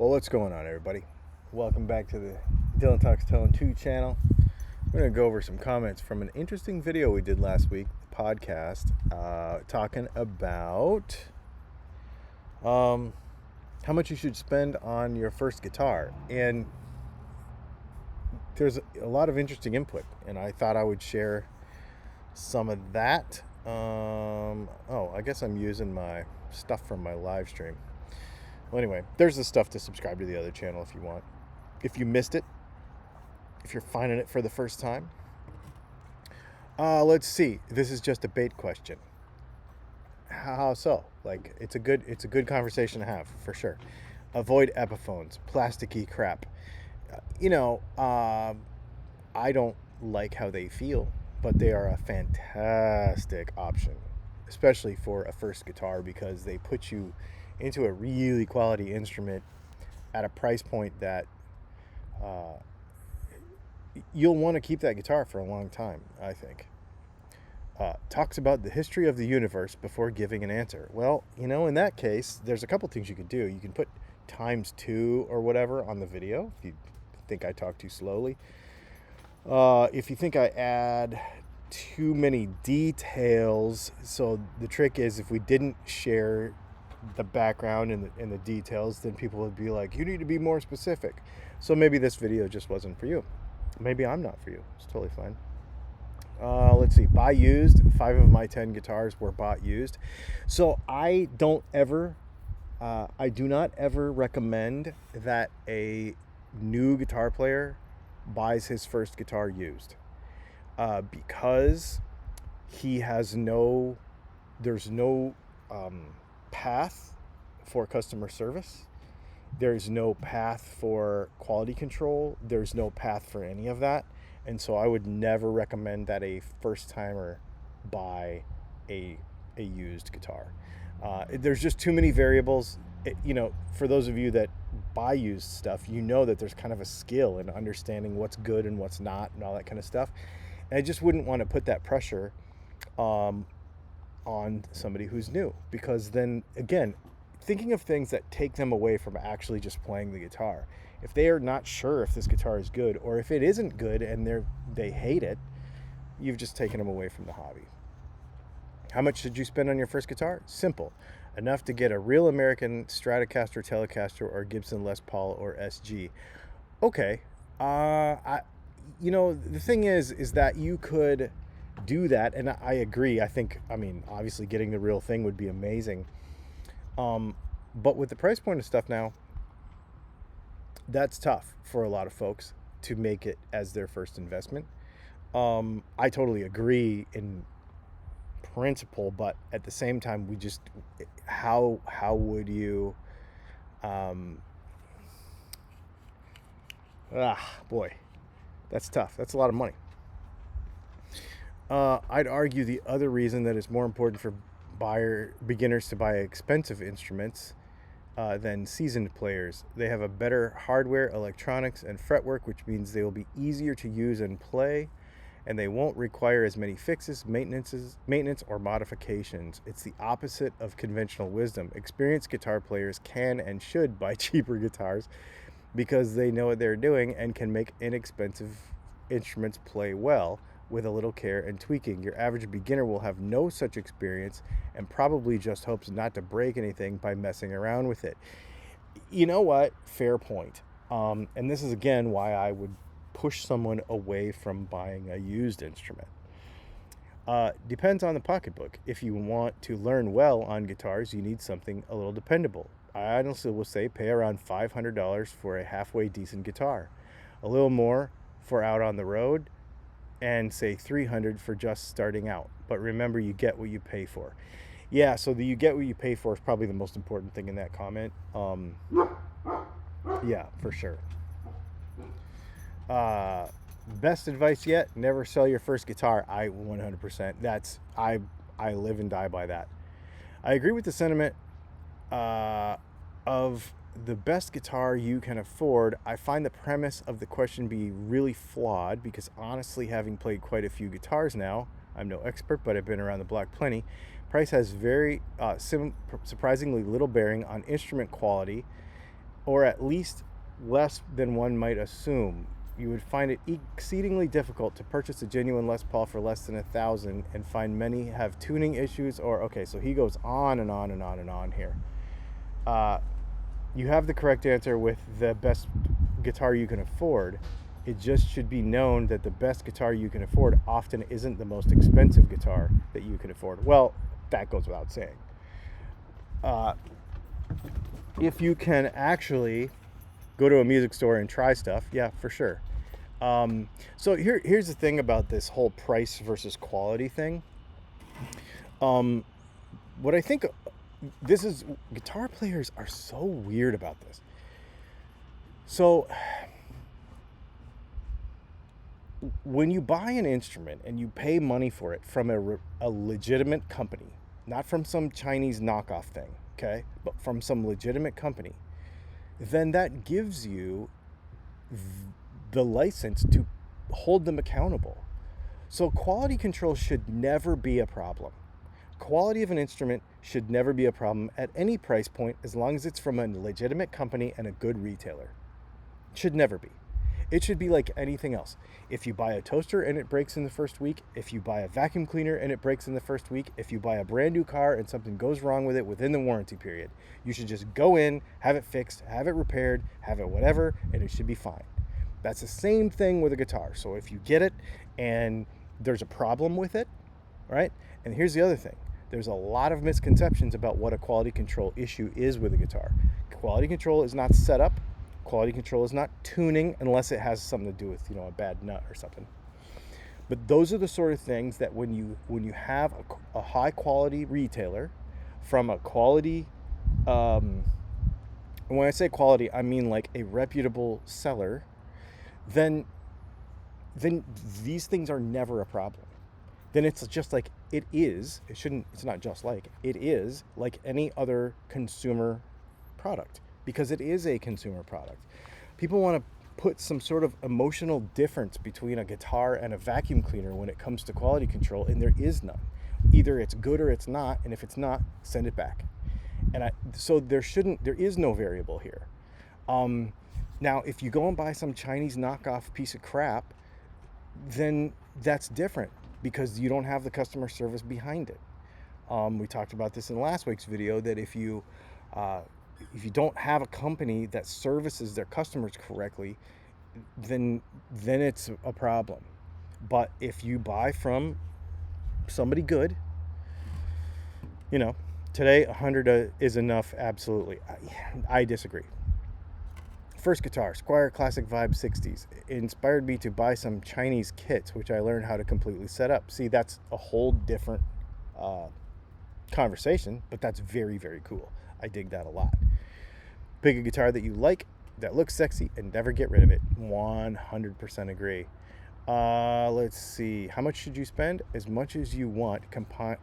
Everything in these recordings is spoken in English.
Well, what's going on, everybody? Welcome back to the DylanTalksTone 2 channel. We're going to go over some comments from an interesting video we did last week, the podcast, talking about how much you should spend on your first guitar. And there's a lot of interesting input, and I thought I would share some of that. I guess I'm using my stuff from my live stream. Well, anyway, there's the stuff to subscribe to the other channel if you want. If you missed it, if you're finding it for the first time. Let's see. This is just a bait question. How so? Like, it's a good conversation to have, for sure. Avoid Epiphones, plasticky crap. I don't like how they feel, but they are a fantastic option, especially for a first guitar, because they put you into a really quality instrument at a price point that you'll want to keep that guitar for a long time, I think. Talks about the history of the universe before giving an answer. Well, in that case, there's a couple things you can do. You can put ×2 or whatever on the video if you think I talk too slowly. If you think I add too many details, so the trick is, if we didn't share the background and the details, then people would be like, you need to be more specific. So maybe this video just wasn't for you. Maybe I'm not for you. It's totally fine. Let's see. Buy used. 5 of my 10 guitars were bought used. So I do not ever recommend that a new guitar player buys his first guitar used, because there's no path for customer service. There's no path for quality control. There's no path for any of that. And so I would never recommend that a first timer buy a used guitar. There's just too many variables. For those of you that buy used stuff, that there's kind of a skill in understanding what's good and what's not and all that kind of stuff. And I just wouldn't want to put that pressure on somebody who's new, because then again, thinking of things that take them away from actually just playing the guitar. If they are not sure if this guitar is good, or if it isn't good and they hate it, you've just taken them away from the hobby. How much should you spend on your first guitar? Simple. Enough to get a real American Stratocaster, Telecaster, or Gibson Les Paul or SG. Okay. The thing is that you could do that, and I agree. Obviously getting the real thing would be amazing. But with the price point of stuff now, that's tough for a lot of folks to make it as their first investment. I totally agree in principle, but at the same time, how would you, boy, that's tough. That's a lot of money. I'd argue the other reason that it's more important for beginners to buy expensive instruments than seasoned players. They have a better hardware, electronics, and fretwork, which means they will be easier to use and play, and they won't require as many fixes, maintenance, or modifications. It's the opposite of conventional wisdom. Experienced guitar players can and should buy cheaper guitars because they know what they're doing and can make inexpensive instruments play well with a little care and tweaking. Your average beginner will have no such experience and probably just hopes not to break anything by messing around with it. You know what? Fair point. And this is again why I would push someone away from buying a used instrument. Depends on the pocketbook. If you want to learn well on guitars, you need something a little dependable. I honestly will say pay around $500 for a halfway decent guitar. A little more for out on the road, and say $300 for just starting out. But remember, you get what you pay for. Yeah, so you get what you pay for is probably the most important thing in that comment. Yeah, for sure. Best advice yet, never sell your first guitar. I 100%. I live and die by that. I agree with the sentiment of the best guitar you can afford. I find the premise of the question be really flawed, because honestly, having played quite a few guitars now, I'm no expert, but I've been around the block plenty. Price has very surprisingly little bearing on instrument quality or at least less than one might assume. You would find it exceedingly difficult to purchase a genuine Les Paul for less than $1,000 and find many have tuning issues or, okay, so he goes on and on and on and on here. You have the correct answer with the best guitar you can afford. It just should be known that the best guitar you can afford often isn't the most expensive guitar that you can afford. Well, that goes without saying. If you can actually go to a music store and try stuff, yeah, for sure. So here's the thing about this whole price versus quality thing. What I think this is, guitar players are so weird about this. So when you buy an instrument and you pay money for it from a legitimate company, not from some Chinese knockoff thing, okay, but from some legitimate company, then that gives you the license to hold them accountable. So quality control should never be a problem. Quality of an instrument should never be a problem at any price point as long as it's from a legitimate company and a good retailer. It should never be. It should be like anything else. If you buy a toaster and it breaks in the first week, if you buy a vacuum cleaner and it breaks in the first week, if you buy a brand new car and something goes wrong with it within the warranty period, you should just go in, have it fixed, have it repaired, have it whatever, and it should be fine. That's the same thing with a guitar. So if you get it and there's a problem with it, right? And here's the other thing. There's a lot of misconceptions about what a quality control issue is with a guitar. Quality control is not setup. Quality control is not tuning unless it has something to do with, a bad nut or something. But those are the sort of things that when you have a high quality retailer from a quality, and when I say quality, I mean like a reputable seller, then these things are never a problem. Then it's just like it is. It's not just like, it is like any other consumer product, because it is a consumer product. People want to put some sort of emotional difference between a guitar and a vacuum cleaner when it comes to quality control, and there is none. Either it's good or it's not, and if it's not, send it back. So there is no variable here. Now, if you go and buy some Chinese knockoff piece of crap, then that's different because you don't have the customer service behind it. We talked about this in last week's video, that if you don't have a company that services their customers correctly, then it's a problem. But if you buy from somebody good, today $100 is enough. Absolutely. I disagree. First guitar, Squier Classic Vibe 60s. It inspired me to buy some Chinese kits, which I learned how to completely set up. See, that's a whole different conversation, but that's very, very cool. I dig that a lot. Pick a guitar that you like, that looks sexy, and never get rid of it. 100% agree. Let's see. How much should you spend? As much as you want,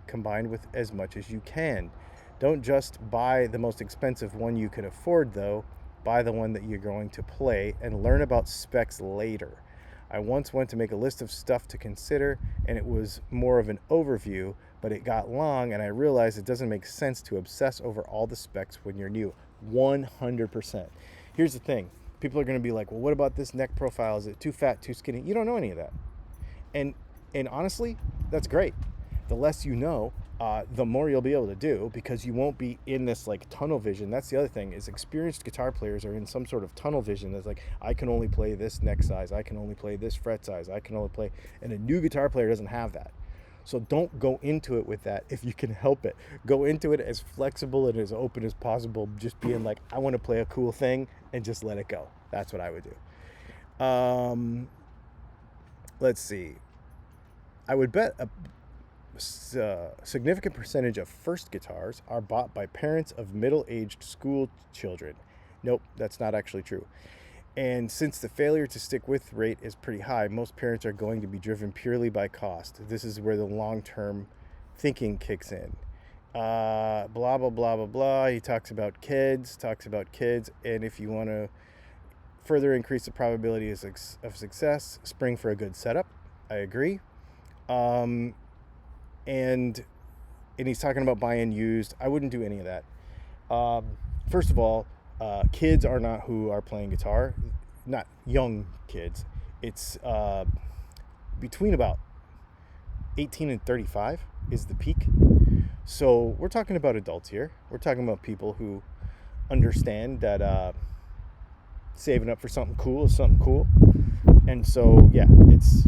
combined with as much as you can. Don't just buy the most expensive one you can afford, though. Buy the one that you're going to play and learn about specs later. I once went to make a list of stuff to consider, and it was more of an overview, but it got long, and I realized it doesn't make sense to obsess over all the specs when you're new. 100%. Here's the thing. People are going to be like, well, what about this neck profile? Is it too fat, too skinny? You don't know any of that. And honestly, that's great. The less you know, the more you'll be able to do, because you won't be in this like tunnel vision. That's the other thing, is experienced guitar players are in some sort of tunnel vision that's like, I can only play this neck size, I can only play this fret size, I can only play, and a new guitar player doesn't have that. So don't go into it with that if you can help it. Go into it as flexible and as open as possible, just being like, I want to play a cool thing, and just let it go. That's what I would do. Let's see. I would bet a significant percentage of first guitars are bought by parents of middle-aged school children. Nope, that's not actually true. And since the failure to stick with rate is pretty high, most parents are going to be driven purely by cost. This is where the long-term thinking kicks in. Blah, blah, blah, blah, blah. He talks about kids, and if you want to further increase the probability of success, spring for a good setup. I agree. And he's talking about buying used. I wouldn't do any of that. First of all, Kids are not who are playing guitar, not young kids. It's between about 18 and 35 is the peak. So we're talking about adults here. We're talking about people who understand that saving up for something cool is something cool. And so, yeah, it's,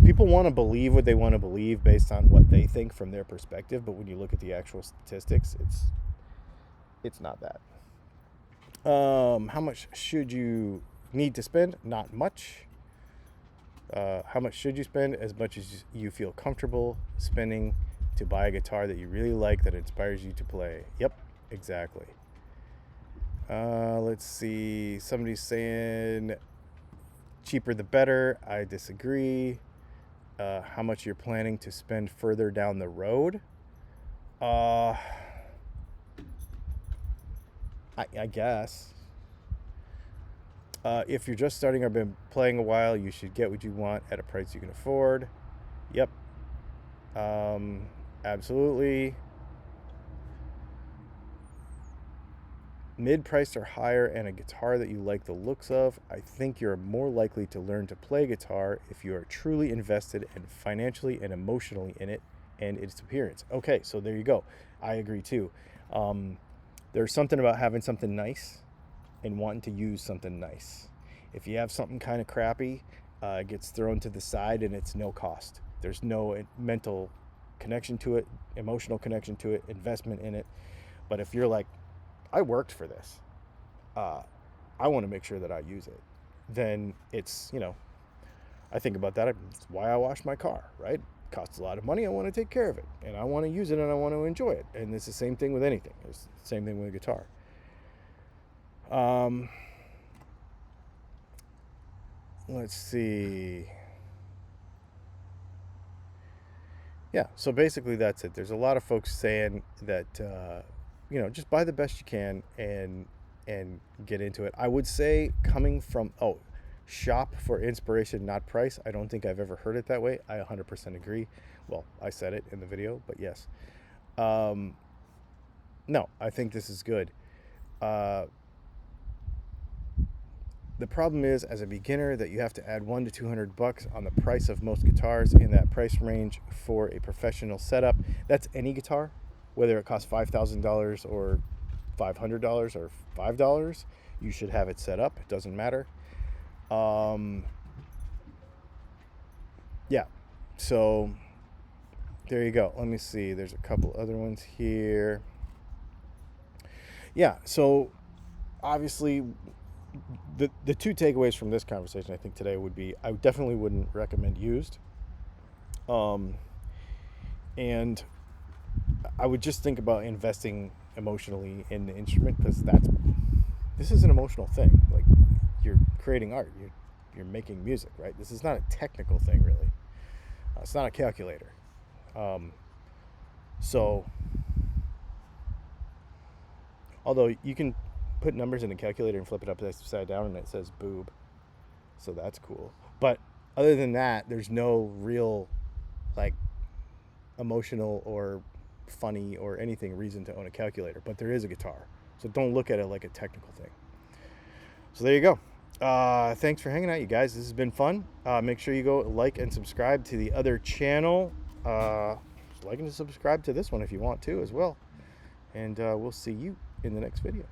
people want to believe what they want to believe based on what they think from their perspective. But when you look at the actual statistics, it's not that. How much should you need to spend? Not much. How much should you spend? As much as you feel comfortable spending to buy a guitar that you really like, that inspires you to play. Yep, exactly. Let's see. Somebody's saying cheaper the better. I disagree. How much you're planning to spend further down the road? I guess. If you're just starting or been playing a while, you should get what you want at a price you can afford. Yep. Absolutely. Mid-priced or higher, and a guitar that you like the looks of, I think you're more likely to learn to play guitar if you are truly invested and financially and emotionally in it and its appearance. Okay, so there you go. I agree too. There's something about having something nice and wanting to use something nice. If you have something kind of crappy, it gets thrown to the side and it's no cost. There's no mental connection to it, emotional connection to it, investment in it. But if you're like, I worked for this, I want to make sure that I use it, then it's, I think about that. It's why I wash my car, right? It costs a lot of money. I want to take care of it, and I want to use it, and I want to enjoy it. And it's the same thing with anything. It's the same thing with a guitar. Let's see. Yeah, so basically that's it. There's a lot of folks saying that, just buy the best you can and get into it. I would say coming from, shop for inspiration, not price. I don't think I've ever heard it that way. I 100% agree. Well, I said it in the video, but yes. No, I think this is good. The problem is, as a beginner, that you have to add $100 to $200 on the price of most guitars in that price range for a professional setup. That's any guitar, whether it costs $5,000 or $500 or $5. You should have it set up. It doesn't matter. Yeah. So there you go. Let me see. There's a couple other ones here. Yeah. So obviously, the two takeaways from this conversation, I think, today would be, I definitely wouldn't recommend used. And I would just think about investing emotionally in the instrument, because this is an emotional thing. Like, you're creating art, you're making music, right? This is not a technical thing, really. It's not a calculator. So, although you can put numbers in a calculator and flip it upside down and it says boob, so that's cool. But other than that, there's no real emotional or funny or anything reason to own a calculator. But there is a guitar, so don't look at it like a technical thing. So there you go. Thanks for hanging out, you guys. This has been fun. Make sure you go like and subscribe to the other channel. Like and subscribe to this one if you want to as well. And we'll see you in the next video.